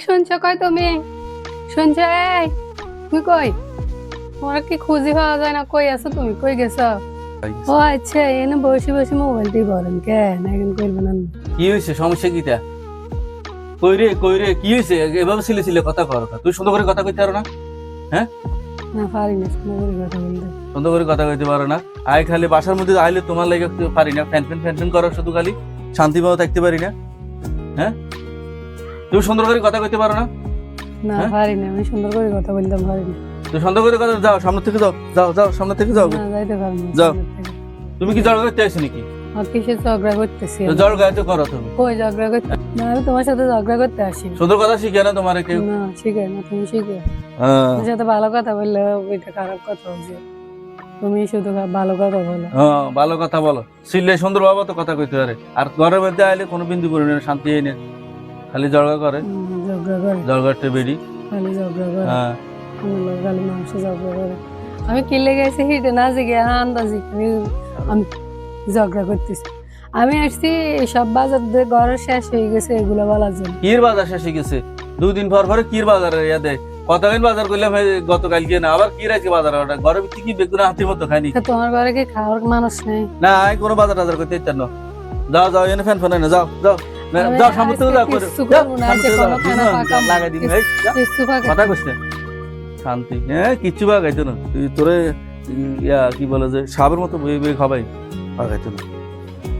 শুনছো কই তুমি? শুনছো? এই তুই কই? তোমার কি খুঁজি পাওয়া যায় না? কই আছো তুমি? কই গেছো? ও আচ্ছা, এনে বসে বসে মোবাইল টিপি করেন কেন? এখন করবো না। কি হয়েছে? সমস্যা কিটা? কই রে কি হয়েছে? এভাবে ছিলে কথা কর। তুই সুন্দর করে কথা কইতে পারো না? হ্যাঁ, না পারি না সুন্দর করে কথা বলতে। সুন্দর করে কথা কইতে পারো না? আয় খালি বাসার মধ্যে আইলে তোমার লাগে পারি না, ফ্যান করো শুধু খালি, শান্তিভাবে থাকতে পারি না। হ্যাঁ, তুমি সুন্দর করে কথা কইতে পারো না? না হ্যাঁ? পারি না, আমি সুন্দর করে কথা বলতাম পারি না। তুই সুন্দর করে কথা যাও, সামনে থেকে যাও, যাও সামনে থেকে যাও। না যাইতে পারি না যাও। সামনের থেকে। তুমি কি ঝগড়া করতে আসো নাকি? আর কিসের ঝগড়া করতেছি আমি? ঝগড়া তো করো তুমি। কই ঝগড়া করতে? না আমি তোমার সাথে ঝগড়া করতে আসি না। সুন্দর কথা শিখে না তোমার কেউ? না শিখে না, তুমি শিখে। হ্যাঁ, তোমার সাথে ভালো কথা বললে ওইটা খারাপ কথা হচ্ছে। তুমি শুধু ভালো কথা বলো। হ্যাঁ, ভালো কথা বলো, সিলে সুন্দর ভাবে তো কথা কইতে পারে। আর ঘরের মধ্যে আইলে কোনো বিন্দু পড়ে না, শান্তি এই না, খালি ঝগড়া করে, ঝগড়া করে, ঝগড়াতে বেরি। খালি ঝগড়া করে। হ্যাঁ, আমার লোক খালি মানুষ ঝগড়া করে। আমি কি লেগে আছি হিটে না জিগে আন্দাজি আমি ঝগড়া করতেছি। আমি আসছি সব বাজার দিয়ে ঘরের শেষ হয়ে গেছে এগুলো বলার জন্য। কির বাজার শেষে গেছে? 2 দিন পর পরে কির বাজার ইয়া দেয়। কতদিন বাজার করলাম গতকালকে না, আবার কি রাখছে বাজার? ওটা ঘরের ভিতরে কি বেগুন হাতির মতো খাইনি? তা তোমার ঘরে কি খাওয়ার মানুষ নেই? না, আমি কোনো বাজার টাজার করতে ইচ্ছা না। যাও এনে ফ্যান না, যাও আমি যাও সামনে থেকে আজকে যাও কিচ্ছু করবো না, আজকে কোনো খানা পাকাম না। লাগাই দিন। কিচ্ছু পাকাম কথা কইস না, শান্তি। হ্যাঁ, কিচ্ছু বাগাইতো না তুই, তোরে ইয়া কি বলে যে সাবের মতো বয়ে বয়ে খাবাই, বাগাইতো না।